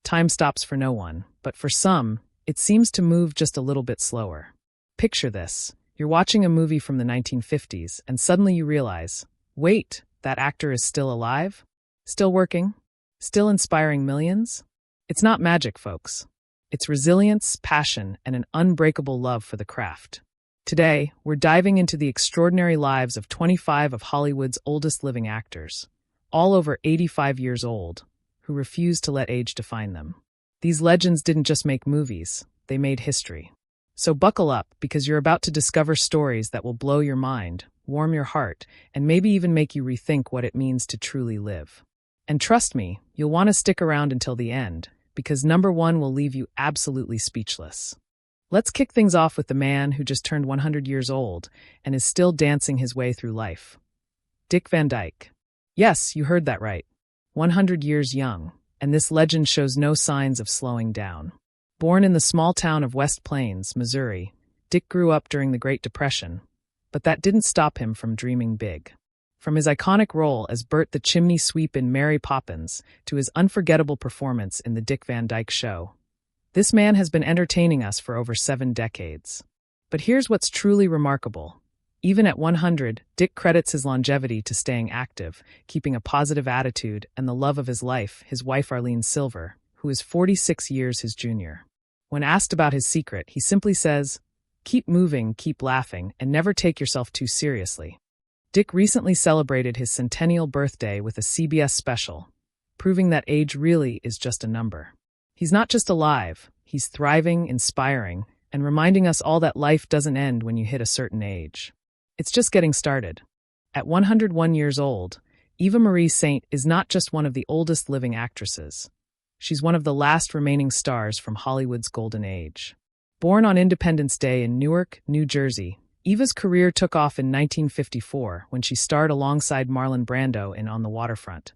time stops for no one, but for some, it seems to move just a little bit slower. Picture this. You're watching a movie from the 1950s, and suddenly you realize, wait, that actor is still alive? Still working? Still inspiring millions? It's not magic, folks. It's resilience, passion, and an unbreakable love for the craft. Today, we're diving into the extraordinary lives of 25 of Hollywood's oldest living actors, all over 85 years old, who refuse to let age define them. These legends didn't just make movies, they made history. So buckle up, because you're about to discover stories that will blow your mind, warm your heart, and maybe even make you rethink what it means to truly live. And trust me, you'll want to stick around until the end, because number one will leave you absolutely speechless. Let's kick things off with the man who just turned 100 years old and is still dancing his way through life. Dick Van Dyke. Yes, you heard that right. 100 years young, and this legend shows no signs of slowing down. Born in the small town of West Plains, Missouri, Dick grew up during the Great Depression, but that didn't stop him from dreaming big. From his iconic role as Bert the Chimney Sweep in Mary Poppins to his unforgettable performance in The Dick Van Dyke Show, this man has been entertaining us for over 7 decades. But here's what's truly remarkable. Even at 100, Dick credits his longevity to staying active, keeping a positive attitude, and the love of his life, his wife Arlene Silver, who is 46 years his junior. When asked about his secret, he simply says, "Keep moving, keep laughing, and never take yourself too seriously." Dick recently celebrated his centennial birthday with a CBS special, proving that age really is just a number. He's not just alive, he's thriving, inspiring, and reminding us all that life doesn't end when you hit a certain age. It's just getting started. At 101 years old, Eva Marie Saint is not just one of the oldest living actresses. She's one of the last remaining stars from Hollywood's golden age. Born on Independence Day in Newark, New Jersey, Eva's career took off in 1954 when she starred alongside Marlon Brando in On the Waterfront,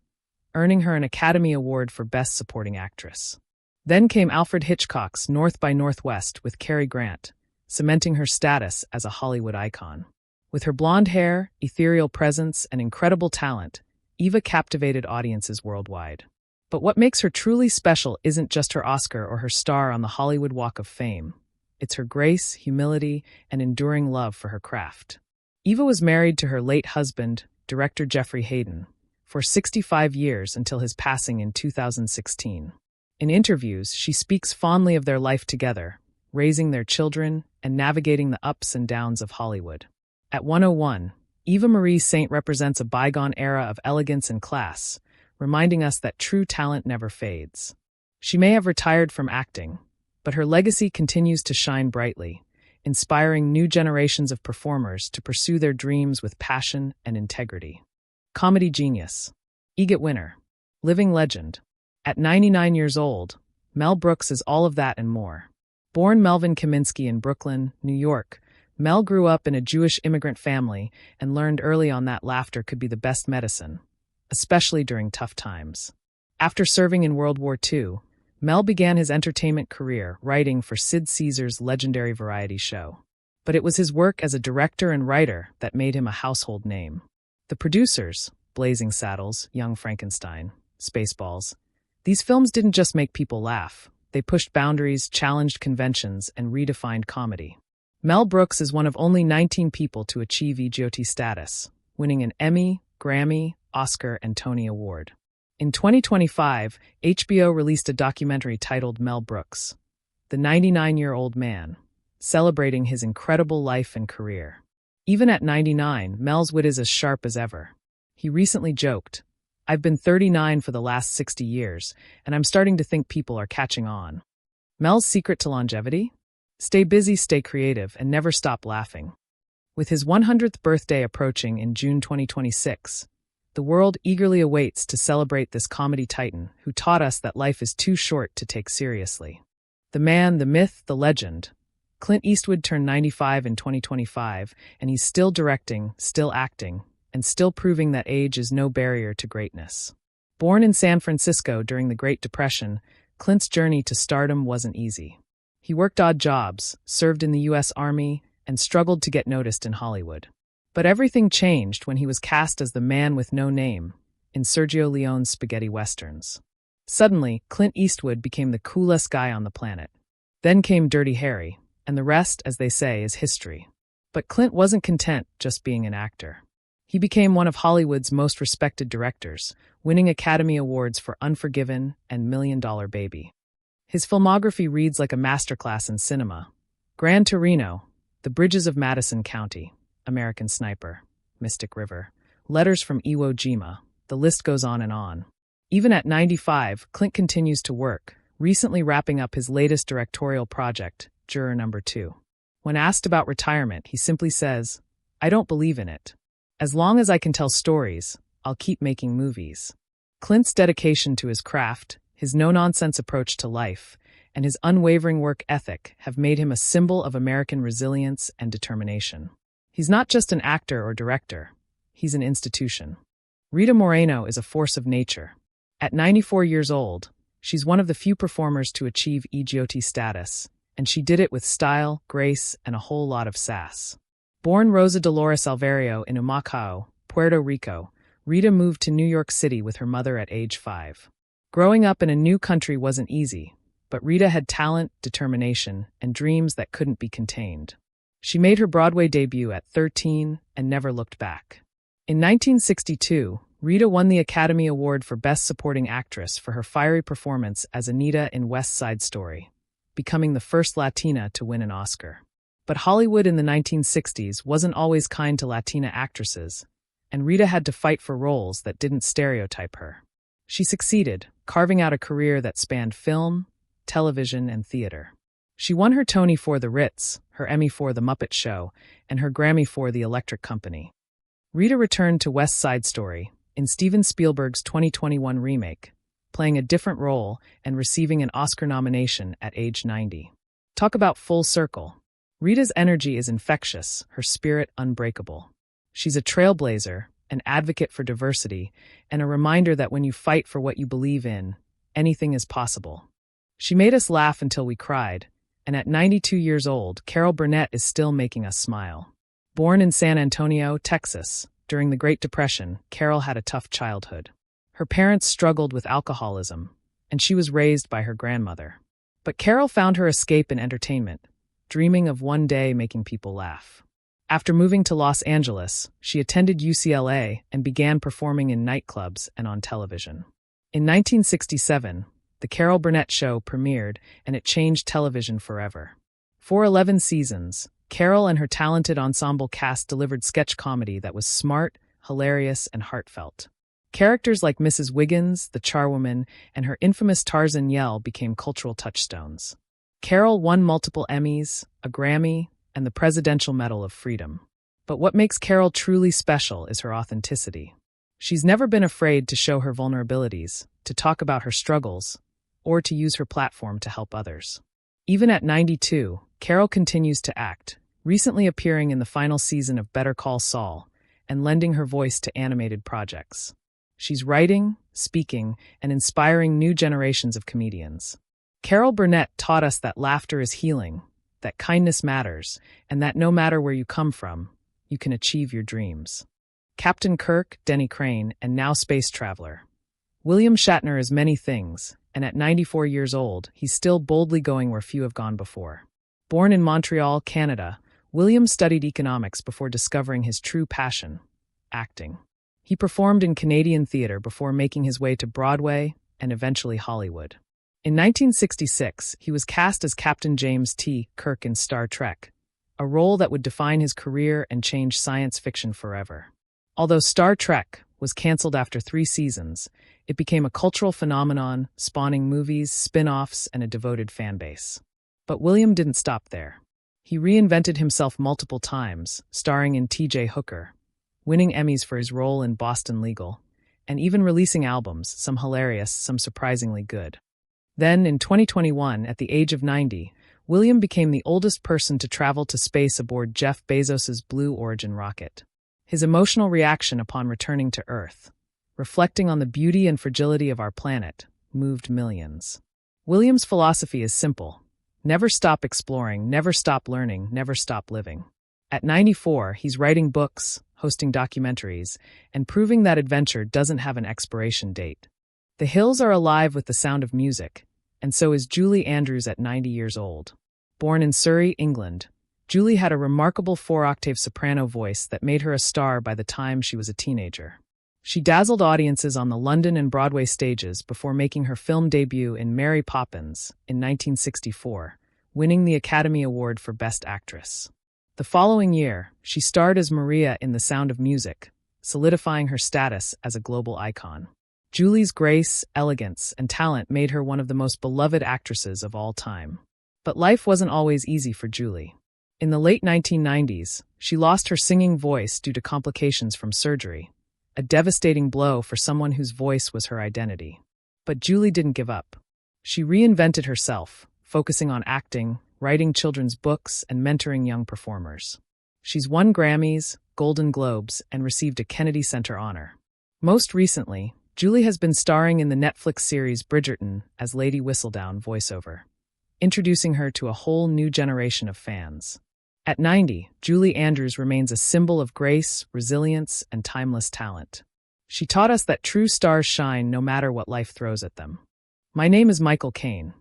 earning her an Academy Award for Best Supporting Actress. Then came Alfred Hitchcock's North by Northwest with Cary Grant, cementing her status as a Hollywood icon. With her blonde hair, ethereal presence, and incredible talent, Eva captivated audiences worldwide. But what makes her truly special isn't just her Oscar or her star on the Hollywood Walk of Fame. It's her grace, humility, and enduring love for her craft. Eva was married to her late husband, director Jeffrey Hayden, for 65 years until his passing in 2016. In interviews, she speaks fondly of their life together, raising their children and navigating the ups and downs of Hollywood. At 101, Eva Marie Saint represents a bygone era of elegance and class, reminding us that true talent never fades. She may have retired from acting, but her legacy continues to shine brightly, inspiring new generations of performers to pursue their dreams with passion and integrity. Comedy genius. EGOT winner. Living legend. At 99 years old, Mel Brooks is all of that and more. Born Melvin Kaminsky in Brooklyn, New York, Mel grew up in a Jewish immigrant family and learned early on that laughter could be the best medicine, especially during tough times. After serving in World War II, Mel began his entertainment career writing for Sid Caesar's legendary variety show. But it was his work as a director and writer that made him a household name. The producers, Blazing Saddles, Young Frankenstein, Spaceballs, these films didn't just make people laugh. They pushed boundaries, challenged conventions, and redefined comedy. Mel Brooks is one of only 19 people to achieve EGOT status, winning an Emmy, Grammy, Oscar, and Tony Award. In 2025, HBO released a documentary titled Mel Brooks, The 99-Year-Old Man, celebrating his incredible life and career. Even at 99, Mel's wit is as sharp as ever. He recently joked, "I've been 39 for the last 60 years, and I'm starting to think people are catching on." Mel's secret to longevity? Stay busy, stay creative, and never stop laughing. With his 100th birthday approaching in June 2026, the world eagerly awaits to celebrate this comedy titan who taught us that life is too short to take seriously. The man, the myth, the legend. Clint Eastwood turned 95 in 2025, and he's still directing, still acting, and still proving that age is no barrier to greatness. Born in San Francisco during the Great Depression, Clint's journey to stardom wasn't easy. He worked odd jobs, served in the U.S. Army, and struggled to get noticed in Hollywood. But everything changed when he was cast as the man with no name in Sergio Leone's spaghetti westerns. Suddenly, Clint Eastwood became the coolest guy on the planet. Then came Dirty Harry, and the rest, as they say, is history. But Clint wasn't content just being an actor. He became one of Hollywood's most respected directors, winning Academy Awards for Unforgiven and Million Dollar Baby. His filmography reads like a masterclass in cinema. Gran Torino, The Bridges of Madison County, American Sniper, Mystic River, Letters from Iwo Jima, the list goes on and on. Even at 95, Clint continues to work, recently wrapping up his latest directorial project, Juror Number 2. When asked about retirement, he simply says, "I don't believe in it. As long as I can tell stories, I'll keep making movies." Clint's dedication to his craft, his no-nonsense approach to life, and his unwavering work ethic have made him a symbol of American resilience and determination. He's not just an actor or director, he's an institution. Rita Moreno is a force of nature. At 94 years old, she's one of the few performers to achieve EGOT status, and she did it with style, grace, and a whole lot of sass. Born Rosa Dolores Alvario in Humacao, Puerto Rico, Rita moved to New York City with her mother at age 5. Growing up in a new country wasn't easy, but Rita had talent, determination, and dreams that couldn't be contained. She made her Broadway debut at 13 and never looked back. In 1962, Rita won the Academy Award for Best Supporting Actress for her fiery performance as Anita in West Side Story, becoming the first Latina to win an Oscar. But Hollywood in the 1960s wasn't always kind to Latina actresses, and Rita had to fight for roles that didn't stereotype her. She succeeded, carving out a career that spanned film, television, and theater. She won her Tony for The Ritz, her Emmy for The Muppet Show, and her Grammy for The Electric Company. Rita returned to West Side Story in Steven Spielberg's 2021 remake, playing a different role and receiving an Oscar nomination at age 90. Talk about full circle. Rita's energy is infectious, her spirit unbreakable. She's a trailblazer, an advocate for diversity, and a reminder that when you fight for what you believe in, anything is possible. She made us laugh until we cried, and at 92 years old, Carol Burnett is still making us smile. Born in San Antonio, Texas, during the Great Depression, Carol had a tough childhood. Her parents struggled with alcoholism, and she was raised by her grandmother. But Carol found her escape in entertainment, dreaming of one day making people laugh. After moving to Los Angeles, she attended UCLA and began performing in nightclubs and on television. In 1967, The Carol Burnett Show premiered, and it changed television forever. For 11 seasons, Carol and her talented ensemble cast delivered sketch comedy that was smart, hilarious, and heartfelt. Characters like Mrs. Wiggins, the charwoman, and her infamous Tarzan yell became cultural touchstones. Carol won multiple Emmys, a Grammy, and the Presidential Medal of Freedom. But what makes Carol truly special is her authenticity. She's never been afraid to show her vulnerabilities, to talk about her struggles, or to use her platform to help others. Even at 92, Carol continues to act, recently appearing in the final season of Better Call Saul and lending her voice to animated projects. She's writing, speaking, and inspiring new generations of comedians. Carol Burnett taught us that laughter is healing, that kindness matters, and that no matter where you come from, you can achieve your dreams. Captain Kirk, Denny Crane, and now space traveler. William Shatner is many things, and at 94 years old, he's still boldly going where few have gone before. Born in Montreal, Canada, William studied economics before discovering his true passion, acting. He performed in Canadian theatre before making his way to Broadway and eventually Hollywood. In 1966, he was cast as Captain James T. Kirk in Star Trek, a role that would define his career and change science fiction forever. Although Star Trek was canceled after 3 seasons, it became a cultural phenomenon, spawning movies, spin-offs, and a devoted fanbase. But William didn't stop there. He reinvented himself multiple times, starring in T.J. Hooker, winning Emmys for his role in Boston Legal, and even releasing albums, some hilarious, some surprisingly good. Then, in 2021, at the age of 90, William became the oldest person to travel to space aboard Jeff Bezos's Blue Origin rocket. His emotional reaction upon returning to Earth, reflecting on the beauty and fragility of our planet, moved millions. William's philosophy is simple: never stop exploring, never stop learning, never stop living. At 94, he's writing books, hosting documentaries, and proving that adventure doesn't have an expiration date. The hills are alive with the sound of music, and so is Julie Andrews at 90 years old. Born in Surrey, England, Julie had a remarkable 4-octave soprano voice that made her a star by the time she was a teenager. She dazzled audiences on the London and Broadway stages before making her film debut in Mary Poppins in 1964, winning the Academy Award for Best Actress. The following year, she starred as Maria in The Sound of Music, solidifying her status as a global icon. Julie's grace, elegance, and talent made her one of the most beloved actresses of all time. But life wasn't always easy for Julie. In the late 1990s, she lost her singing voice due to complications from surgery, a devastating blow for someone whose voice was her identity. But Julie didn't give up. She reinvented herself, focusing on acting, writing children's books, and mentoring young performers. She's won Grammys, Golden Globes, and received a Kennedy Center honor. Most recently, Julie has been starring in the Netflix series Bridgerton as Lady Whistledown voiceover, introducing her to a whole new generation of fans. At 90, Julie Andrews remains a symbol of grace, resilience, and timeless talent. She taught us that true stars shine no matter what life throws at them. My name is Michael Caine,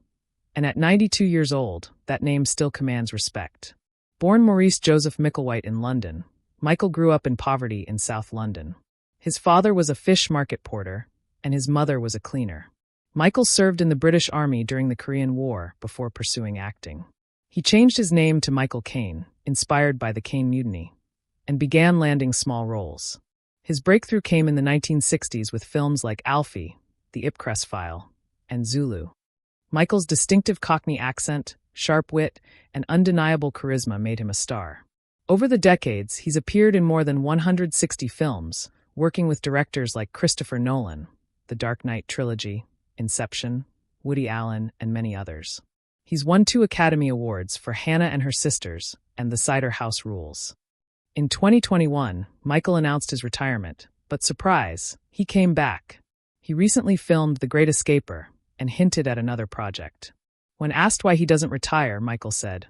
and at 92 years old, that name still commands respect. Born Maurice Joseph Micklewhite in London, Michael grew up in poverty in South London. His father was a fish market porter, and his mother was a cleaner. Michael served in the British Army during the Korean War before pursuing acting. He changed his name to Michael Caine, inspired by the Caine Mutiny, and began landing small roles. His breakthrough came in the 1960s with films like Alfie, The Ipcress File, and Zulu. Michael's distinctive Cockney accent, sharp wit, and undeniable charisma made him a star. Over the decades, he's appeared in more than 160 films, working with directors like Christopher Nolan, The Dark Knight trilogy, Inception, Woody Allen, and many others. He's won 2 Academy Awards for Hannah and Her Sisters and The Cider House Rules. In 2021, Michael announced his retirement, but surprise, he came back. He recently filmed The Great Escaper and hinted at another project. When asked why he doesn't retire, Michael said,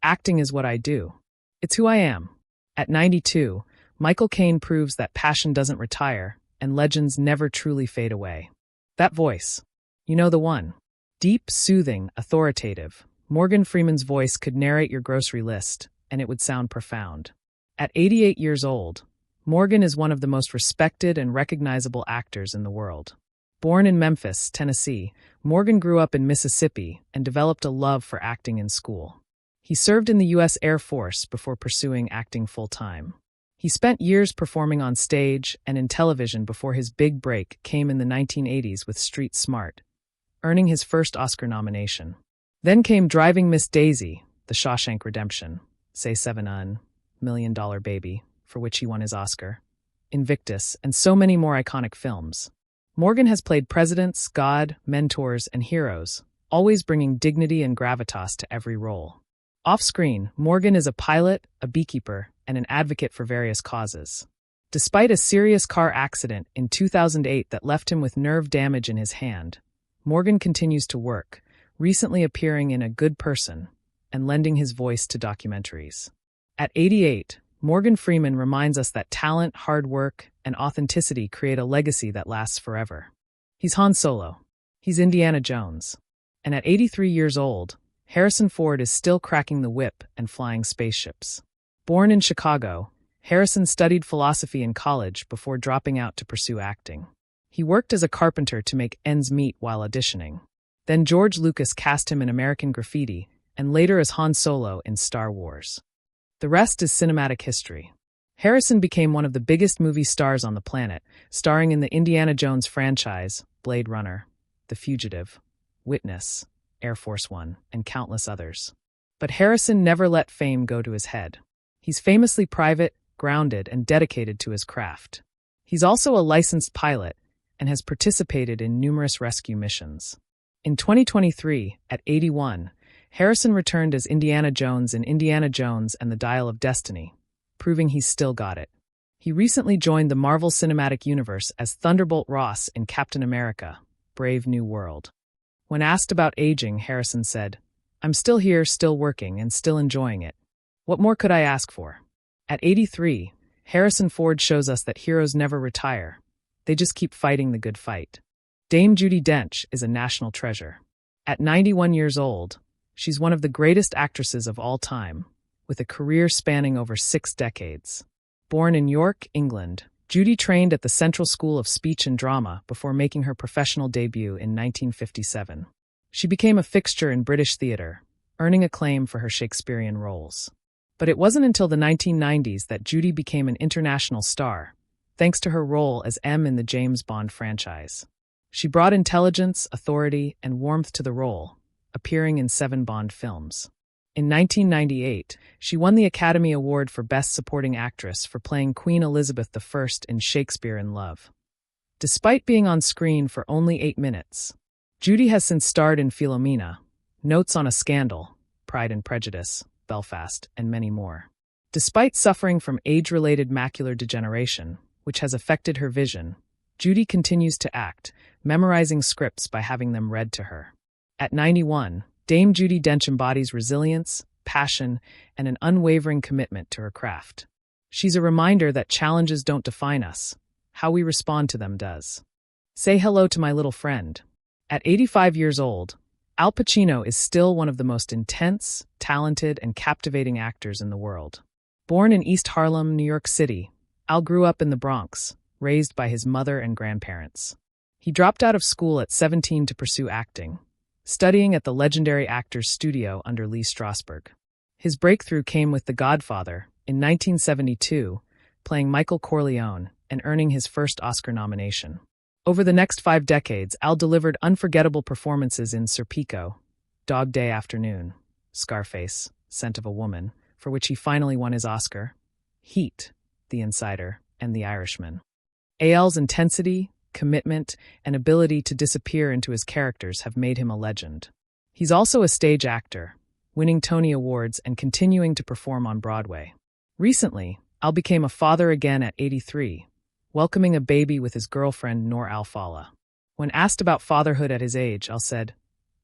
"Acting is what I do. It's who I am." At 92, Michael Caine proves that passion doesn't retire and legends never truly fade away. That voice, you know the one. Deep, soothing, authoritative, Morgan Freeman's voice could narrate your grocery list, and it would sound profound. At 88 years old, Morgan is one of the most respected and recognizable actors in the world. Born in Memphis, Tennessee, Morgan grew up in Mississippi and developed a love for acting in school. He served in the U.S. Air Force before pursuing acting full-time. He spent years performing on stage and in television before his big break came in the 1980s with Street Smart, earning his first Oscar nomination. Then came Driving Miss Daisy, The Shawshank Redemption, Say 7 Million Dollar Baby, for which he won his Oscar, Invictus, and so many more iconic films. Morgan has played presidents, God, mentors, and heroes, always bringing dignity and gravitas to every role. Off-screen, Morgan is a pilot, a beekeeper, and an advocate for various causes. Despite a serious car accident in 2008 that left him with nerve damage in his hand, Morgan continues to work, recently appearing in A Good Person and lending his voice to documentaries. At 88, Morgan Freeman reminds us that talent, hard work, and authenticity create a legacy that lasts forever. He's Han Solo. He's Indiana Jones. And at 83 years old, Harrison Ford is still cracking the whip and flying spaceships. Born in Chicago, Harrison studied philosophy in college before dropping out to pursue acting. He worked as a carpenter to make ends meet while auditioning. Then George Lucas cast him in American Graffiti and later as Han Solo in Star Wars. The rest is cinematic history. Harrison became one of the biggest movie stars on the planet, starring in the Indiana Jones franchise, Blade Runner, The Fugitive, Witness, Air Force One, and countless others. But Harrison never let fame go to his head. He's famously private, grounded, and dedicated to his craft. He's also a licensed pilot and has participated in numerous rescue missions. In 2023, at 81, Harrison returned as Indiana Jones in Indiana Jones and the Dial of Destiny, proving he's still got it. He recently joined the Marvel Cinematic Universe as Thunderbolt Ross in Captain America, Brave New World. When asked about aging, Harrison said, "I'm still here, still working, and still enjoying it. What more could I ask for?" At 83, Harrison Ford shows us that heroes never retire. They just keep fighting the good fight. Dame Judi Dench is a national treasure. At 91 years old, she's one of the greatest actresses of all time, with a career spanning over 6 decades. Born in York, England, Judi trained at the Central School of Speech and Drama before making her professional debut in 1957. She became a fixture in British theatre, earning acclaim for her Shakespearean roles. But it wasn't until the 1990s that Judi became an international star, thanks to her role as M in the James Bond franchise. She brought intelligence, authority, and warmth to the role, appearing in 7 Bond films. In 1998, she won the Academy Award for Best Supporting Actress for playing Queen Elizabeth I in Shakespeare in Love. Despite being on screen for only 8 minutes, Judi has since starred in Philomena, Notes on a Scandal, Pride and Prejudice, Belfast, and many more. Despite suffering from age-related macular degeneration, which has affected her vision, Judi continues to act, memorizing scripts by having them read to her. At 91, Dame Judi Dench embodies resilience, passion, and an unwavering commitment to her craft. She's a reminder that challenges don't define us. How we respond to them does. Say hello to my little friend. At 85 years old, Al Pacino is still one of the most intense, talented, and captivating actors in the world. Born in East Harlem, New York City, Al grew up in the Bronx, raised by his mother and grandparents. He dropped out of school at 17 to pursue acting, studying at the legendary Actors Studio under Lee Strasberg. His breakthrough came with The Godfather in 1972, playing Michael Corleone and earning his first Oscar nomination. Over the next 5 decades, Al delivered unforgettable performances in Serpico, Dog Day Afternoon, Scarface, Scent of a Woman, for which he finally won his Oscar, Heat, The Insider, and The Irishman. Al's intensity, commitment, and ability to disappear into his characters have made him a legend. He's also a stage actor, winning Tony Awards and continuing to perform on Broadway. Recently, Al became a father again at 83, welcoming a baby with his girlfriend Noor Al-Fala. When asked about fatherhood at his age, Al said,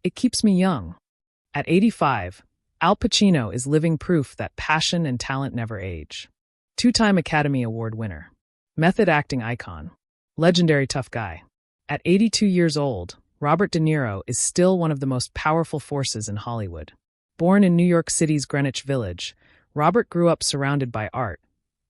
"It keeps me young." At 85, Al Pacino is living proof that passion and talent never age. 2-time Academy Award winner, method acting icon, legendary tough guy. At 82 years old, Robert De Niro is still one of the most powerful forces in Hollywood. Born in New York City's Greenwich Village, Robert grew up surrounded by art.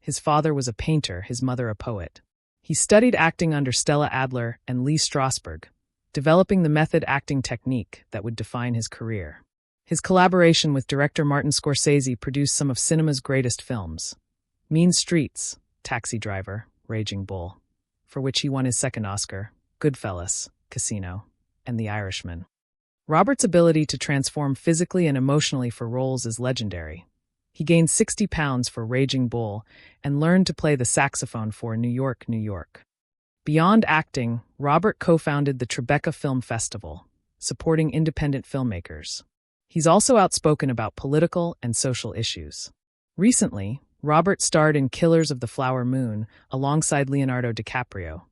His father was a painter, his mother a poet. He studied acting under Stella Adler and Lee Strasberg, developing the method acting technique that would define his career. His collaboration with director Martin Scorsese produced some of cinema's greatest films: Mean Streets, Taxi Driver, Raging Bull, for which he won his second Oscar, Goodfellas, Casino, and The Irishman. Robert's ability to transform physically and emotionally for roles is legendary. He gained 60 pounds for Raging Bull and learned to play the saxophone for New York, New York. Beyond acting, Robert co-founded the Tribeca Film Festival, supporting independent filmmakers. He's also outspoken about political and social issues. Recently, Robert starred in Killers of the Flower Moon alongside Leonardo DiCaprio,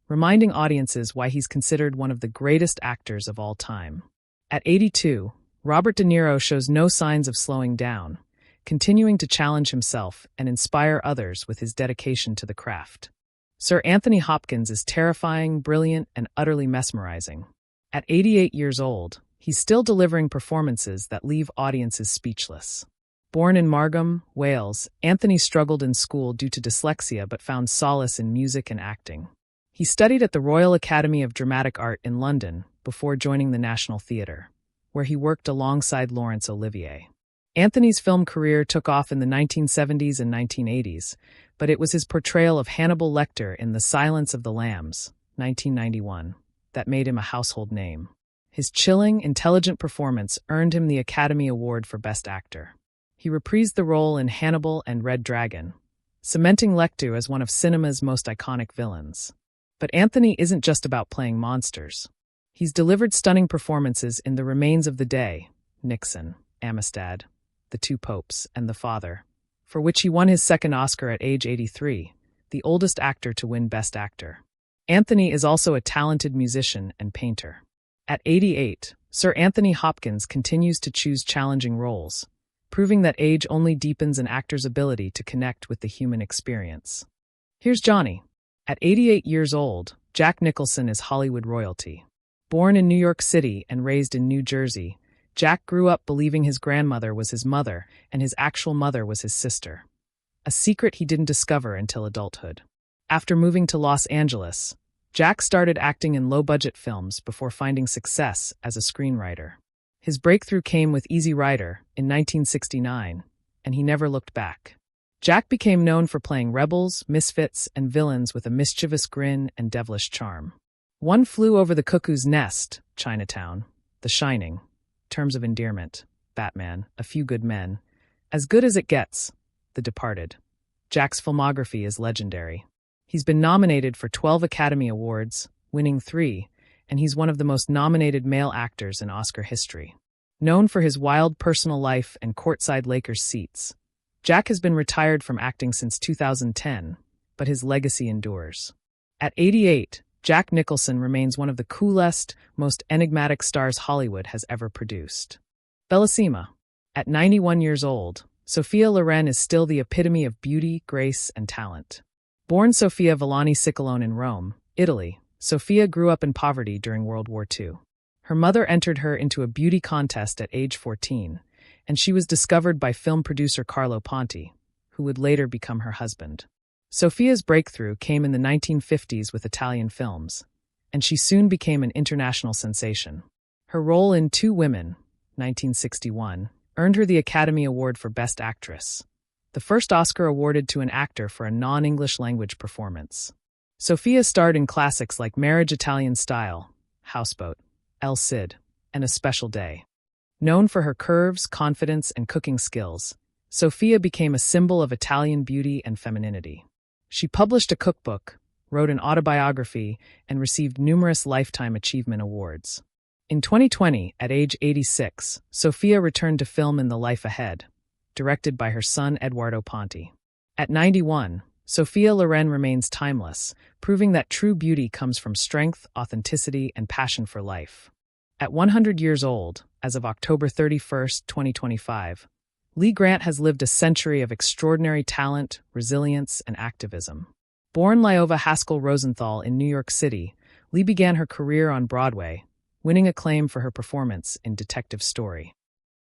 reminding audiences why he's considered one of the greatest actors of all time. At 82, Robert De Niro shows no signs of slowing down, continuing to challenge himself and inspire others with his dedication to the craft. Sir Anthony Hopkins is terrifying, brilliant, and utterly mesmerizing. At 88 years old, he's still delivering performances that leave audiences speechless. Born in Margam, Wales, Anthony struggled in school due to dyslexia but found solace in music and acting. He studied at the Royal Academy of Dramatic Art in London before joining the National Theatre, where he worked alongside Laurence Olivier. Anthony's film career took off in the 1970s and 1980s, but it was his portrayal of Hannibal Lecter in The Silence of the Lambs, 1991, that made him a household name. His chilling, intelligent performance earned him the Academy Award for Best Actor. He reprised the role in Hannibal and Red Dragon, cementing Lecter as one of cinema's most iconic villains. But Anthony isn't just about playing monsters. He's delivered stunning performances in The Remains of the Day, Nixon, Amistad, The Two Popes, and The Father, for which he won his second Oscar at age 83, the oldest actor to win Best Actor. Anthony is also a talented musician and painter. At 88, Sir Anthony Hopkins continues to choose challenging roles, proving that age only deepens an actor's ability to connect with the human experience. Here's Johnny. At 88 years old, Jack Nicholson is Hollywood royalty. Born in New York City and raised in New Jersey, Jack grew up believing his grandmother was his mother and his actual mother was his sister. A secret he didn't discover until adulthood. After moving to Los Angeles, Jack started acting in low-budget films before finding success as a screenwriter. His breakthrough came with Easy Rider in 1969, and he never looked back. Jack became known for playing rebels, misfits, and villains with a mischievous grin and devilish charm. One Flew Over the Cuckoo's Nest, Chinatown, The Shining, Terms of Endearment, Batman, A Few Good Men, As Good as It Gets, The Departed. Jack's filmography is legendary. He's been nominated for 12 Academy Awards, winning 3, and he's one of the most nominated male actors in Oscar history. Known for his wild personal life and courtside Lakers seats, Jack has been retired from acting since 2010, but his legacy endures. At 88, Jack Nicholson remains one of the coolest, most enigmatic stars Hollywood has ever produced. Bellissima. At 91 years old, Sophia Loren is still the epitome of beauty, grace, and talent. Born Sofia Villani Ciccolone in Rome, Italy, Sophia grew up in poverty during World War II. Her mother entered her into a beauty contest at age 14, and she was discovered by film producer Carlo Ponti, who would later become her husband. Sophia's breakthrough came in the 1950s with Italian films, and she soon became an international sensation. Her role in Two Women, 1961, earned her the Academy Award for Best Actress, the first Oscar awarded to an actor for a non-English language performance. Sophia starred in classics like Marriage Italian Style, Houseboat, El Cid, and A Special Day. Known for her curves, confidence, and cooking skills, Sophia became a symbol of Italian beauty and femininity. She published a cookbook, wrote an autobiography, and received numerous Lifetime Achievement Awards. In 2020, at age 86, Sophia returned to film in The Life Ahead, directed by her son Eduardo Ponti. At 91, Sophia Loren remains timeless, proving that true beauty comes from strength, authenticity, and passion for life. At 100 years old, as of October 31, 2025, Lee Grant has lived a century of extraordinary talent, resilience, and activism. Born Lyova Haskell Rosenthal in New York City, Lee began her career on Broadway, winning acclaim for her performance in Detective Story.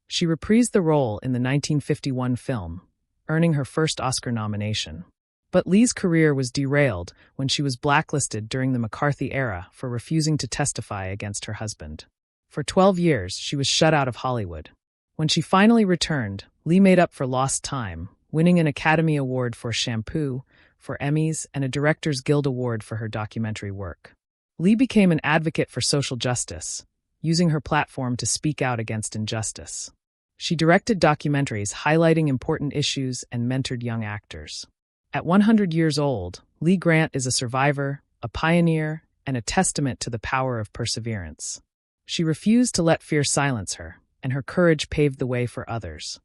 She reprised the role in the 1951 film, earning her first Oscar nomination. But Lee's career was derailed when she was blacklisted during the McCarthy era for refusing to testify against her husband. For 12 years, she was shut out of Hollywood. When she finally returned, Lee made up for lost time, winning an Academy Award for Shampoo, for Emmys, and a Directors Guild Award for her documentary work. Lee became an advocate for social justice, using her platform to speak out against injustice. She directed documentaries highlighting important issues and mentored young actors. At 100 years old, Lee Grant is a survivor, a pioneer, and a testament to the power of perseverance. She refused to let fear silence her, and her courage paved the way for others.